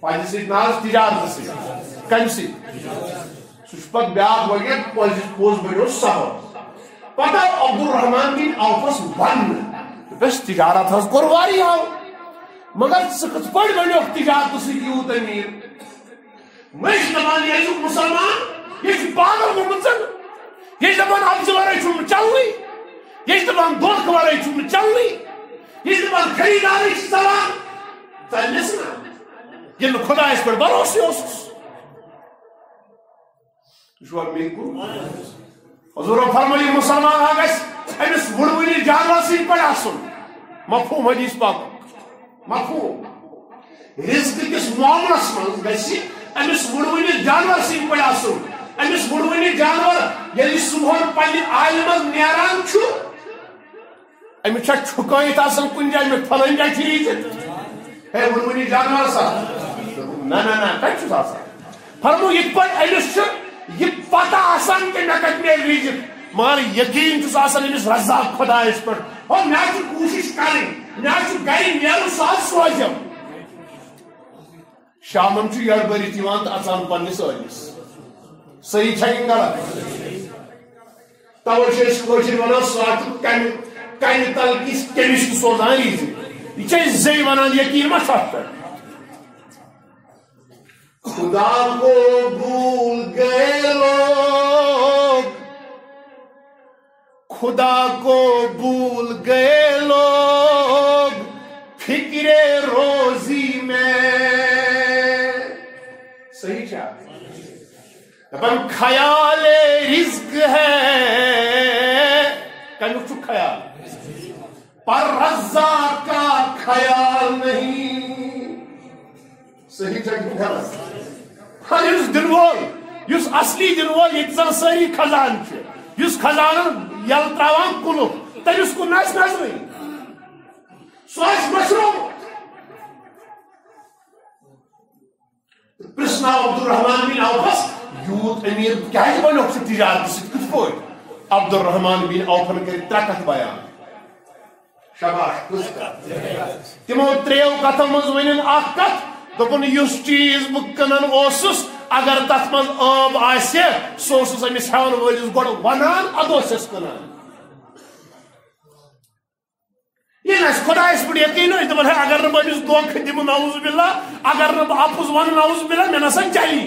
پننہِ سۭتۍ نہ حظ تجارتہٕ سۭتۍ کمہِ سۭتۍ سُہ چھُ پتہٕ بیٛاکھ وغیرہ پوٚز بنیو سبب پتہٕ آو عبدالرحمان بن عوفس وننہٕ بس تجارت حظ کوٚر واریاہو مگر ژٕ کِتھ پٲٹھۍ بنیوکھ تجارتہٕ سۭتۍ یوٗت أمیٖر مےٚ چھِ دپان یہِ چھُکھ مُسلمان یہِ چھُ پاگل گوٚمُت یہِ چھِ دپان افزٕ ورٲے چھُنہٕ چلنٕے یہِ چھِ دپان دھوکہٕ ورٲے چھُنہٕ چلنٕے یہِ چھِ دپان خریدارٕے چھِ ژلان ژلنس نا ییٚلہِ نہٕ خۄدایس پٮ۪ٹھ بھروسٕے اوسُس تُہۍ چھُوا بِلکُل حضوٗرو فرمٲیو مُسلمان اکھ گژھِ أمِس وُڑوٕنہِ جانور سٕنٛدۍ پٲٹھۍ آسُن مفہوٗم حدیث پاکُک مفہوٗم رزقہٕ کِس معاملس منٛز گژھِ أمِس وُڑوٕنہِ جانور سٕنٛدۍ پٲٹھۍ آسُن أمِس وُڑوٕنہِ جانور ییٚلہِ یہِ صُبحن پننہِ آلہِ منٛز نیران چھُ أمِس چھا چھُکٲیِتھ آسان کُنہِ جایہِ مےٚ فلٲنۍ جایہِ چھِ ییٖژِ ہے وُڑوٕنہِ جانور سا نہ کتہِ چھُس آسان فرمو یِتھ پٲٹھۍ أمِس چھُ یہِ پتہ آسان کہِ مےٚ کتہِ میلہِ رِزق مگر یقیٖن چھُس آسان أمِس رزاق خۄدایس پٮ۪ٹھ ہو مےٚ حظ چھِ کوٗشِش کرٕنۍ مےٚ حظ چھُ گرِ نیرُن سُہ حظ سوزٮ۪م شامن چھُ یٔڑ بٔرِتھ یِوان تہٕ اژان پننِس ٲلِس صحیح چھا کِنہٕ غلط توے چھِ أسۍ کٲشِرۍ ونان سُہ حظ چھُ کنہِ تل کِس کیٚمِس تہِ سوزان رِزق یہِ چھِ أسۍ زیٚیہِ ونان یقیٖن ما چھُ اتھ پٮ۪ٹھ خدا کو بھول گئے لوگ خدا کو بھول گئے لوگ فکر روزی میں صحیح کیا دپان خیال رزق ہے کمیُک چھُ خیال پر رزاق کا خیال نہیں صحیح چھا یُس دِنہٕ وول یُس اصلی دِنہٕ وول ییٚتہِ زن سٲری خزانہٕ چھِ یُس خزانن یلہٕ تراوان کُلُف تٔمِس کُن آسہِ نظرٕے سُہ آسہِ مشرومُت پرژھناو عبدالرحمان بن عوفس یوٗت أمیٖر کیازِ بنیوکھ ژٕ تجارتہٕ سۭتۍ کِتھ پٲٹھۍ عبدالرحمان بن عوفن کٔرۍ ترٛےٚ کتھٕ بیان شاباش کُس کتھ تِمو ترٛیٚیو کتھو منٛز ؤنِن اکھ کتھ دوٚپُن یُس چیٖز بہٕ کٕنان اوسُس اگر تتھ منٛز ٲب آسہِ سُہ اوسُس أمِس ہٮ۪وان وٲلِس گۄڈٕ ونان اَدٕ اوسُس کٕنان ییٚلہِ اَسہِ خۄدایس پٮ۪ٹھ یقیٖن ٲسۍ دپان ہے اگر نہٕ بہٕ أمِس دھوکہٕ دِمہٕ نعوذ باللہ اگر نہٕ بہٕ اپُز ونہٕ نعوذ باللہ مےٚ نسا چلہِ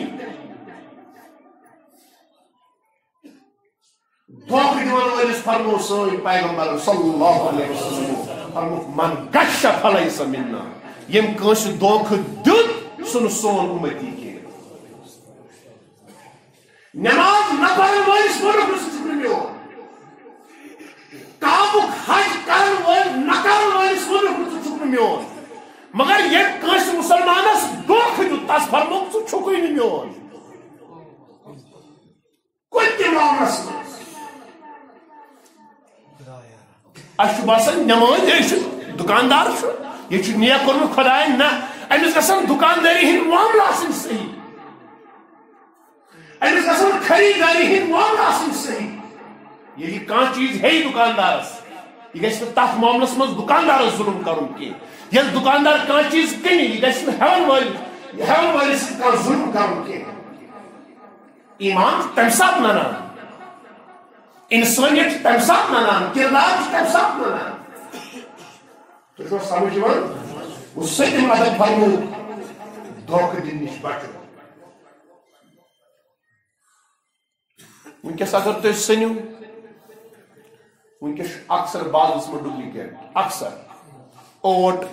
دھوکہٕ دِوان وٲلِس فرمو سٲنۍ پیغمبر صلی اللہ علیہ وسلم فرموکھ من گشَ فلیس منا ییٚمۍ کٲنٛسہِ دھوکہٕ دیُت سُہ نہٕ سون اُمتی کینٛہہ نٮ۪ماز نہ پرن وٲلِس ووٚنُکھ نہٕ ژٕ چھُکھ نہٕ میون کعبُک حج کرن وٲلۍ نہ کرن وٲلِس ووٚنُکھ نہٕ ژٕ چھُکھ نہٕ میون مگر ییٚمۍ کٲنٛسہِ مُسلمانس دھوکہٕ دیُت تس فرموکھ ژٕ چھُکھٕے نہٕ میون کُنہِ تہِ معاملس منٛز اَسہِ چھُ باسان نٮ۪ماز یے چھُ دُکاندار چھُ یہ نیک کورمت خدائے نا امس گژھن دکانداری ہند معاملہ آسن صحیح امس گژھن خریداری ہند معاملہ آسن صحیح یعنی کانٛہہ چیز ہے دکاندارس یہ گژھِ نہٕ تتھ معاملس منٛز دکاندارس ظلم کرُن کینٛہہ ییٚلہِ دکاندار کانٛہہ چیز کٕنہِ یہِ گژھِ نہٕ ہٮ۪وَن وٲلِس سۭتۍ کانٛہہ ظلم کرُن کینٛہہ ایمان چھُ تمہِ ساتہٕ ننان انسانیت چھُ تمہِ ساتہٕ ننان کردار چھُ تمہِ ساتہٕ ننان تُہۍ چھُوا سمجھ یِوان گوٚو سٔتِم ادب فرموو دھوکہٕ دِنہٕ نِش بچُن ونکس اگر تُہۍ سٔنِو ونکس اکثر بازرس منٛز ڈُپلِکیٹ اکثر اوٹ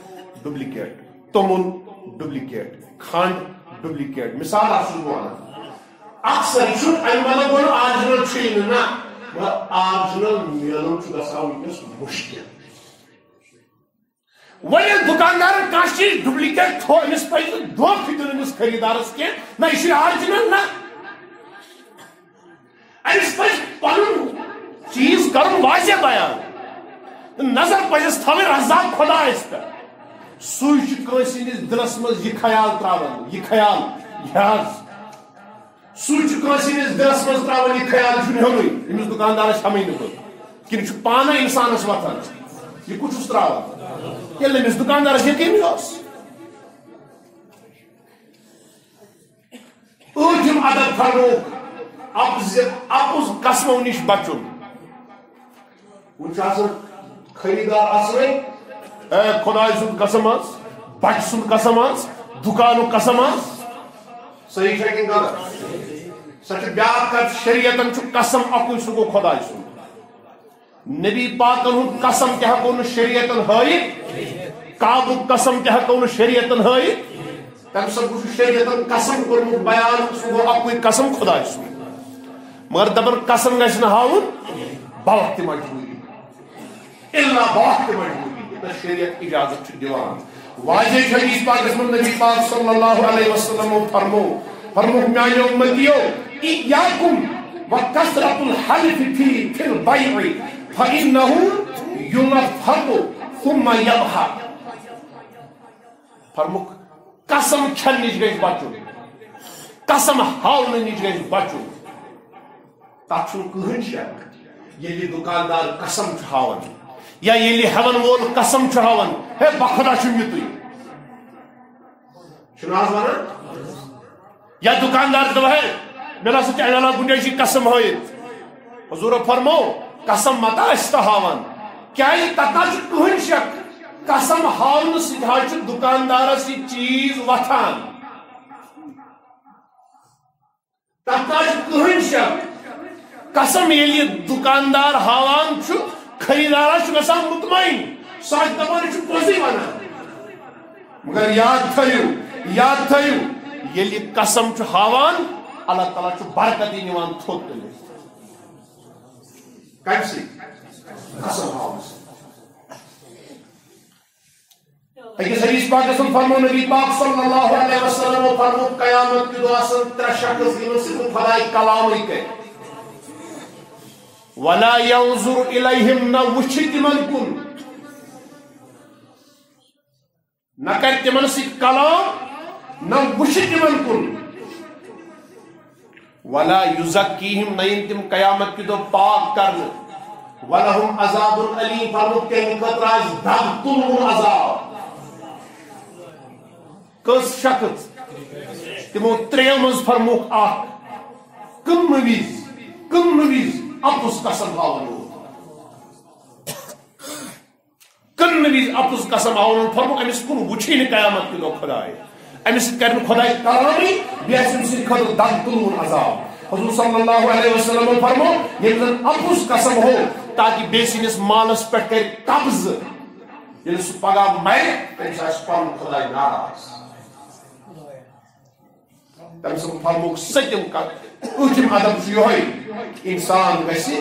ڈُپلِکیٹ توٚمُل ڈُپلِکیٹ کھنڈ ڈُپلِکیٹ مثال چھُس بہٕ ونان اکثر یہ امہ مطلب گو آرجنل چھ نا مگر آرجنل ملن گژھان ونکس مشکل وی دکاندار کانٛہہ چیز ڈُپلِکیٹ تھو امس پزِ دھوکہٕ دیُن امس خریدارس کینٛہہ نہ یہ چھ آرجنل نا امس پزِ پنُن چیز کرُن واضح بیان نظر پزس تھاوٕنۍ رزاق خۄدایس پٮ۪ٹھ سُے چھُ کٲنٛسہِ ہٕنٛدِس دلس منٛز یہ خیال تراوان یہ خیال یاد سُے چھُ کٲنٛسہِ ہٕنٛدِس دلس منٛز تراوان یہ خیال چھُنہٕ ہیوٚنُے أمِس دُکاندارس ہٮ۪مٕے نہٕ بہٕ کِنہٕ چھُ پانے انسانس وتھان یہ کُس چھُس تراوان ییٚلہِ أمِس دُکاندارس یقیٖنٕے اوس ٲٹھِم ادب فرمووُکھ اپُز قسمو نِش بچُن وۄنۍ چھُ آسان خریدار اصلٕے اے خۄداے سُنٛد قسم حظ بچہِ سُنٛد قسم حظ دُکانُک قسم حظ صحیح چھا کِنہٕ غلط سۄ چھِ بیٛاکھ کتھ شریعتن چھُ قسم اکُے سُہ گوٚو خۄداے سُنٛد نبی پاکن ہُنٛد قسم تہِ ہٮ۪کو نہٕ شریعتن ہٲیِتھ کعبُک قسم تہِ ہٮ۪کو نہٕ شریعتن ہٲیِتھ تمہِ ساتہٕ چھُ شریعتن قسم کوٚرمُت بیان سُہ گوٚو اکُے قسم خۄداے سُنٛد مگر دپان قسم گژھِ نہٕ ہاوُن بلکہ تہِ مجبوٗری الا بلکہ تہِ مجبوٗری یوٗتاہ شریعت اجازت چھُ دِوان واضح حدیث پاکس منٛز نبی پاک صلی اللہ علیہ وسلم فرمووُکھ میانیو امتیو ایاکم وکثرۃ الحلف فی البیع فانہ یلفظ ثم یضحک فرمووُکھ قسم کھٮ۪نہٕ نِش گژھِ بچُن قسم ہاونہٕ نِش گژھِ بچُن تتھ چھُنہٕ کٕہٕنۍ شک ییٚلہِ دُکاندار قسم چھُ ہاوان یا ییٚلہِ ہٮ۪ون وول قسم چھُ ہاوان ہے بخدا چھُم یِتُے چھُنہٕ حظ ونان یا دُکاندار دپان ہے مےٚ نسا چھِ امہِ علاوٕ گُنجٲیشی قسم ہٲیِتھ حضوٗرو فرموو قسم متا ٲسۍ تہٕ ہاوان کیازِ تتھ نہ چھُ کٕہٕنۍ شک قسم ہاونہٕ سۭتۍ حظ چھُ دُکاندارس یہِ چیٖز وتھان تتھ نہ چھُ کٕہٕنۍ شک قسم ییٚلہِ دُکاندار ہاوان چھُ خریدارس چھُ گژھان مطمعین سُہ آسہِ دپان یہِ چھُ پوٚزُے ونان مگر یاد تھٲیِو ییٚلہِ یہِ قسم چھُ ہاوان اللہ تعالیٰ چھُ برکتی نِوان تھوٚد تُلِتھ کمہِ سۭتۍ قسم ہاونہٕ سۭتۍ أکِس حدیث پاکس منٛز فرموو نبی پاک صلی اللہ علیہ وسلم فرموو قیامت کہِ دۄہ آسن ترٛےٚ شخص یِمن سۭتۍ خۄداے کلامٕے کرِ ولا ينظر إليهم نہ وٕچھِ تِمن کُن نہ کرِ تِمن سۭتۍ کلام نہ وٕچھِ تِمن کُن ولا يزكيهم نہ یِن تِم قیامت کہِ دۄہ پاک کرنہٕ ولہم عذاب علیم فرمووُکھ تمہِ خٲطرٕ آسہِ دب تُلوُن عذاب کٔژ شخص تِمو ترٛیٚیو منٛز فرمووُکھ اکھ کٕننہٕ وِزِ اپُز قسم ہاوان کٕننہٕ وِزِ اپُز قسم ہاوان فرمووُکھ أمِس کُن وٕچھی نہٕ قیامت کہِ دۄہ خۄداے أمِس سۭتۍ کرِ نہٕ خۄداے کلامٕے بیٚیہِ آسہِ أمۍ سٕنٛدِ خٲطرٕ دب تُلوُن عذاب حضور صلی اللہ علیہ وسلم فرموو ییٚلہِ زن اپُز قسم ہو تاکہِ بیٚیہِ سٕنٛدِس مالس پٮ۪ٹھ کرِ قبضہٕ ییٚلہِ سُہ پگاہ مرِ تٔمِس آسہِ پنُن خۄداے ناراض تمہِ سۭتۍ فرمووُکھ سٔتِم کتھ ٲٹھِم ادب چھُ یِہوے انسان گژھِ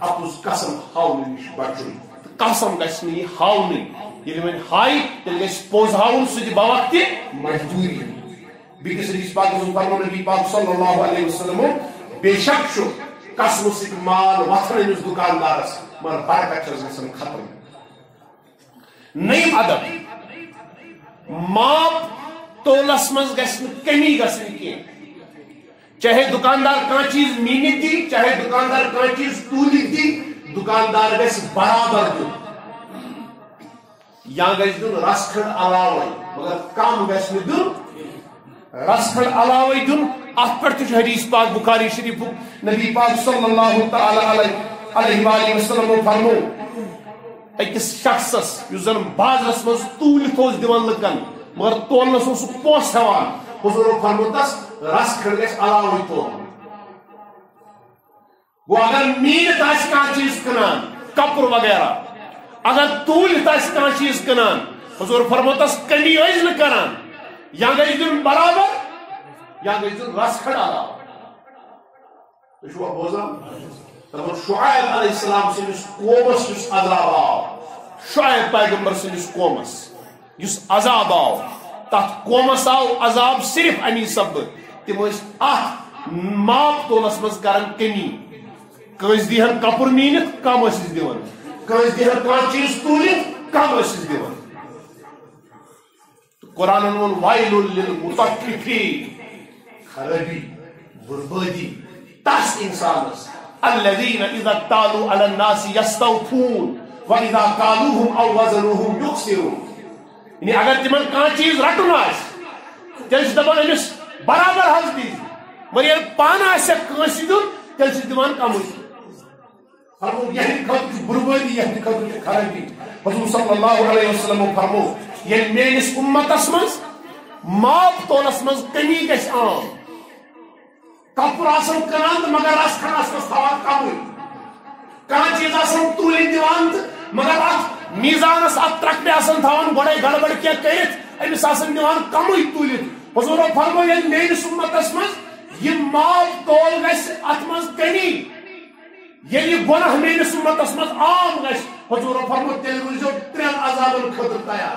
اپُز قسم ہاونہٕ نِش بچُن تہٕ قسم گژھِ نہٕ یہِ ہاونٕے ییٚلہِ وۄنۍ ہایہِ تیٚلہِ گژھِ پوٚز ہاوُن سُہ تہِ بوقتہِ مجبوٗری بیٚکِس حدیث پاکس منٛز فرموو نبی پاک صلی اللہ علیہ وسلم بے شک چھُ قسمہٕ سۭتۍ مال وتھان أمِس دُکاندارس مگر برکت چھس گژھان ختم نیم ادب ماپ تولس مز گژھِ نہٕ کمی گژھٕنۍ کینٛہہ چاہے دکاندار کانٛہہ چیز میٖنِتھ دی چاہے دکاندار کانٛہہ چیز توٗلِتھ دی دکاندار گژھِ برابر دیُن یا گژھِ دیُن رس کھنڈ علاوے مگر کم گژھِ نہٕ دیُن رس کھنڈ علاوے دیُن اتھ پٮ۪ٹھ تہِ چھُ حدیث پاک بخاری شریفُک نبی پاک صلی اللہ تعالی علیہ وآلہ وسلم فرمو أکِس شخصس یُس زن بازرس منٛز توٗلِتھ اوس دِوان لُکن مگر تولنس اوس سُہ پونٛسہٕ ہٮ۪وان حضورو فرمو تس رس کھنڈ گژھِ علاوے تولُن گوٚو اگر میٖنِتھ آسہِ کانٛہہ چیٖز کٕنان کپُر وغیرہ اگر توٗلِتھ آسہِ کانٛہہ چیٖز کٕنان حضور فرمو تس کمی ٲسۍ نہٕ کران یا گژھِ دیُن برابر یا گژھِ دیُن رس کھنڈ علاوٕ تُہۍ چھُوا بوزان دپان شعیب علیہ السلام سٕنٛدِس قومس یُس عذاب آو شعیب پیغمبر سٕنٛدِس قومس یُس عذاب آو تتھ قومس آو عذاب صرف امی سبب تم ٲسۍ اتھ ماپ تولس منٛز کران کمی کٲنٛسہِ دیہن کپُر میٖنِتھ کم ٲسِس دِوان کٲنٛسہِ دیہن کانٛہہ چیٖز توٗلِتھ کم ٲسِس دِوان قرآنن ووٚن وَیلٌ لِلمُطَفِّفِیٖن خرٲبی بربٲدی تس انسانس الذین اذا اکتالوا علی الناس یستوفون واذا کالوہم او وزنوہم یخسرون یعنی اگر تمن کانٛہہ چیز رٹُن آسہِ تیٚلہِ چھِ دپان أمِس برابر حظ دی مگر ییٚلہِ پانہٕ آسٮ۪کھ کٲنٛسہِ دیُن تیٚلہِ چھِ دِوان کمٕے فرمو یہندِ خٲطرٕ چھُ بربٲدی یہندِ خٲطرٕ چھُ خرٲبی حضور صلی اللہ علیہ وسلم فرمو ییٚلہِ میٲنِس اُمتس منٛز ماپ تولس منٛز کمی گژھِ عام کپُر آسان کٕنان تہٕ مگر رس کھنڈس منٛز تھاوان کمٕے کانٛہہ چیٖز آسان توٗلِتھ دِوان تہٕ مگر اتھ میٖزانس اتھ ترکرِ آسان تھاوان گۄڈے گڑبڑ کینٛہہ کٔرِتھ أمِس آسان دِوان کمٕے توٗلِتھ حضورو فرمو ییٚلہِ میٲنِس اُمتس منٛز یہِ ماپ تول گژھِ اتھ منٛز کمی ییٚلہِ یہِ گۄناہ میٲنِس اُمتس منٛز عام گژھِ حضورو فرمو تیٚلہِ روٗزِو 3 عذابن خٲطرٕ تیار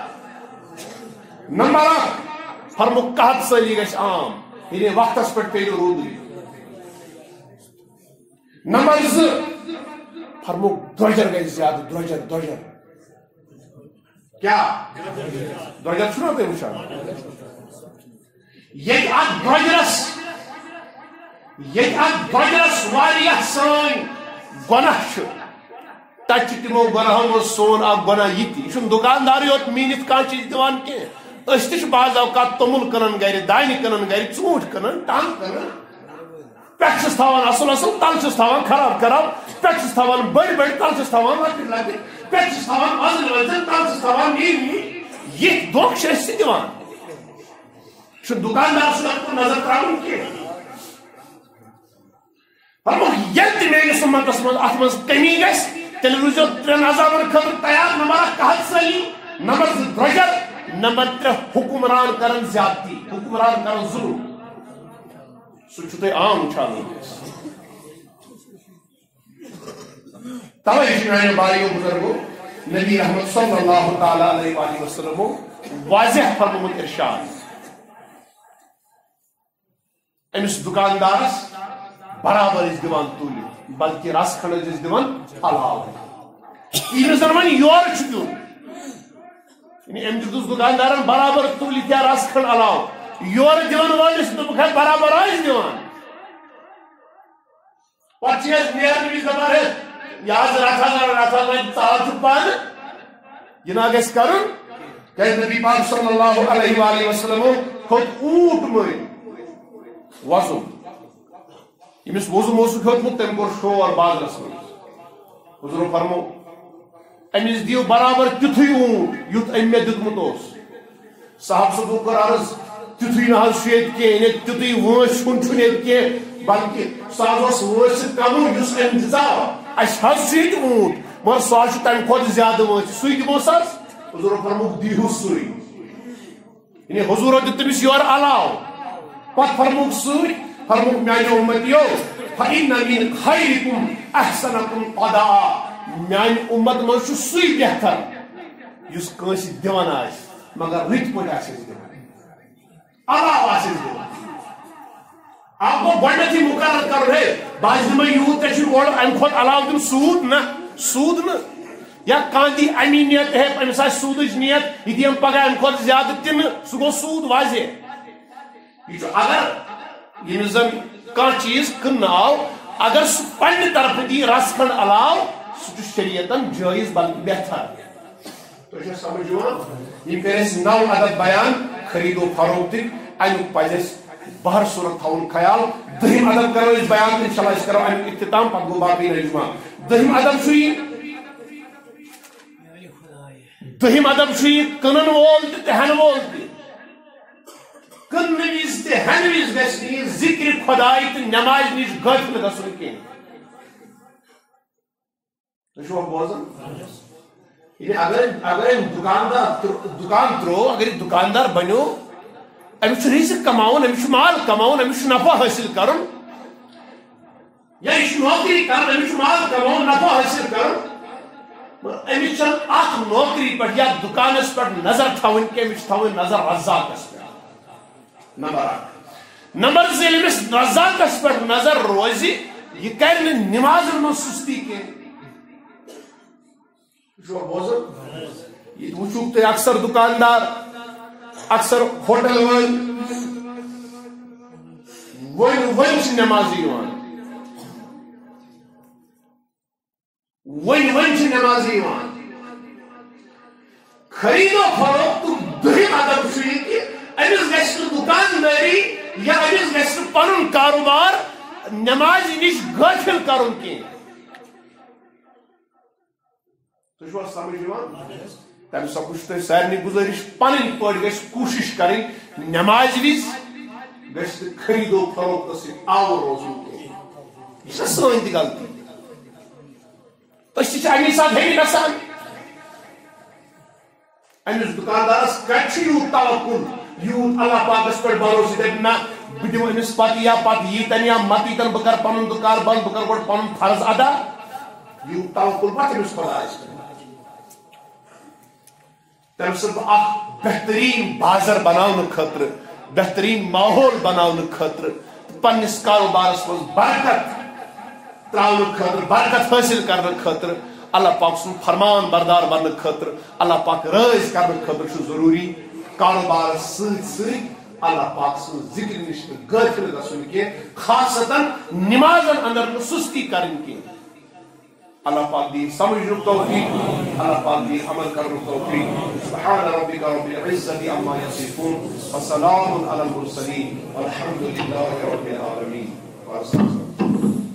نمبر 1 فرمو قحط سٲلی گژھِ عام یعنی وقتس پٮ۪ٹھ پیٚیہِ روٗدٕے نمبر 2 فرمو درٛۄجر گژھِ زیادٕ درٛۄجر کیٛاہ درٛۄجر چھُنا تُہۍ وٕچھان ییٚتہِ اتھ درٛۄجرس واریاہ سٲنۍ گۄناہ چھِ تتہِ چھِ تِمو گۄناہو منٛز سون اکھ گۄناہ یہِ تہِ یہِ چھُنہٕ دُکاندارٕے یوت میٖنِتھ کانٛہہ چیٖز دِوان کینٛہہ أسۍ تہِ چھِ بعض اوقات توٚمُل کٕنان گرِ دانہِ کٕنان گرِ ژوٗنٛٹھۍ کٕنان ٹنٛگ کٕنان پٮ۪ٹھٕ چھِس تھاوان اصل اصل تلہٕ چھِس تھاوان خراب پٮ۪ٹھٕ چھِس تھاوان بٔڑۍ تلہٕ چھِس تھاوان لۄکٕٹۍ پٮ۪ٹھٕ چھِس تھاوان وزن تلہٕ چھِس تھاوان نیٖرۍ یِتھۍ دھوکہٕ چھِ أسۍ تہِ دِوان چھُنہٕ دُکاندار سُنٛد اتھ کُن نظر تراوُن کینٛہہ فرمو ییٚلہِ تہِ میٲنِس اُمتس منٛز اتھ منٛز کمی گژھِ تیٚلہِ روٗزِو 3 عذابن خٲطرٕ تیار نمبر 1 قحط سٲلی نمبر 2 درٛۄجر نمبر 3 حُکمران کرن زیادتی حُکمران کرن ظلم سُہ چھُو تُہۍ عام وٕچھان توے چھُ میانیو بھایو بُزرگو نبی رحمت صلی اللہ تعالی علیہ وآلہ وسلمو واضح فرمومُت ارشاد أمِس دُکاندارس برابر ٲسۍ دِوان توٗلِتھ بلکہِ رس کھنڈ ٲسۍ دِوان علاوٕ ییٚمِس زن وۄنۍ یورٕ چھُ دیُن یعنی أمۍ دیُتُس دُکاندارن برابر توٗلِتھ یا رس کھنڈ علاوٕ یورٕ دِوان وٲلِس دوٚپُکھ ہے برابر آسہِ دِوان پتہٕ چھِ أسۍ نیرنہٕ وِزِ دپان ہے یہِ حظ رٹھا وۄنۍ ژاو چھُ پانہٕ یہِ نا گژھِ کرُن کیٛازِ نبی پاک صلی اللہ علیہ وآلہ وسلمو کھوٚت اوٗنٹ مٔلۍ وۄزُم ییٚمِس وۄزُم اوسُکھ ہیوٚتمُت تٔمۍ کوٚر شور بازرس منٛز حضورو فرمو أمِس دِیِو برابر تیُتھُے اوٗنٹ یُتھ أمۍ مےٚ دیُتمُت اوس صاحب صٲبو کوٚر عرض تیُتھُے نہ حظ چھُ ییٚتہِ کینٛہہ ییٚتہِ تیُتھُے وٲنٛس ہُنٛد چھُنہٕ ییٚتہِ کینٛہہ بلکہِ سُہ حظ اوس وٲنٛسہِ کمٕے یُس أمۍ دِژاو اَسہِ حظ چھُ ییٚتہِ اوٗنٹ مگر سُہ حظ چھُ تمہِ کھۄتہٕ زیادٕ وٲنٛسہِ سُے دِموس حظ حضورو فرموُکھ دیٖہوٗس سُے یعنی حضورو دیُت تٔمِس یورٕ علاوٕ پتہٕ فرموُکھ سۭتۍ فرموُکھ میانیو اُمتیو فإن من خیرکم احسنکم قضاء میانہِ اُمت منٛز چھُ سُے بہتر یُس کٲنٛسہِ دِوان آسہِ مگر رٕتۍ پٲٹھۍ آسٮ۪س دِوان علاوٕ آسٮ۪س دِوان اکھ گوٚو گۄڈنیتھٕے مُقرر کرُن ہے بہٕ حظ دِمے یوٗت ژےٚ چھُنہٕ اورٕ امہِ کھۄتہٕ علاوٕ دیُن سوٗد نہ یا کاندی امی نیت ہے امس آس سودچ نیت یہ دیم پگہ ام کھت زیادہ دن سہ گو سود واضح یہ اگر یمس زن کان چیز کن آو اگر سہ پنہ طرف دی رس کھنڈ علاو سہ شریعتن جائز بلکہ بہتر تو سمجھ یہ کر اس 9 عدد بیان خرید و فروخت امیک پزِ بہر صورت تھاؤن خیال دہم عدد کرو اس بیان انشاءاللہ اس کرو امیک اختتام پتہ گو باقی رجمہ دہم عدد چھ دہم عدد چھ کنن وول تہ ہن وول تہ کن وز تہ ہن وز گژھِ ذکر خدائی تہ نماز نش غافل گژھن کینٛہہ تُہۍ چھُوا بوزان اگر دکان ترو اگر دکاندار بنو امس رزق کماؤن امس مال کماؤن امس نفع حاصل کرن یا یہ نوکری کرن امس مال کماؤن نفع حاصل کرن امس اخ نوکری پہ یا دکانس پہ نظر تھاون کہ امس تھاون نظر رزاقس پہ نمبر 2 امس رزاقس پہ نظر روزِ یہ کر نماز من سستی کی یہ وچوک تو اکثر دکاندار اکثر ہوٹل ون نمازی ون نمازی خرید و فروخت دہم ادب کہ امس گژھِ دکانداری یا امس گژھِ پنن کاروبار نماز نش غافل کرن کینٛہہ تو سمجھ تم سب کچھ تھی سارے گزارش پن پہ گھس کوشش کریں نماز وز گھس خرید و فروخت سی آور روزن یہ سن تہ غلطی امی سات ہی گھان امس دکاندارس کت یوت توکل یوت اللہ پاکس پہ بھروسہ دپ نا بہ دم امس پتہ یا پتہ ییتن یا مت ییتن بہ کر پن دکان بند بہ کر گۄڈٕ پن فرض ادا یوت توکل پتہ امس خدایس پہ تم سب اخ بہترین بازر بناؤن خاطر بہترین ماحول بناؤن خاطر پنس کاروبارس من برکت تراؤن خاطر برکت حاصل کرنے خاطر اللہ پاک سن فرمان بردار بننے خاطر اللہ پاک رائز کرنے خاطر ضروری کاروبار ست اللہ پاک سن ذکر نش غافل گژھن کی خاصتا نمازن اندر سستی کرن کی اللہ پاک دی سمجھنک توفیق اللہ پاک دی عمل کرنک توفیق سبحان ربک رب العزت عما یصفون وسلام علی المرسلین والحمد للہ رب العالمین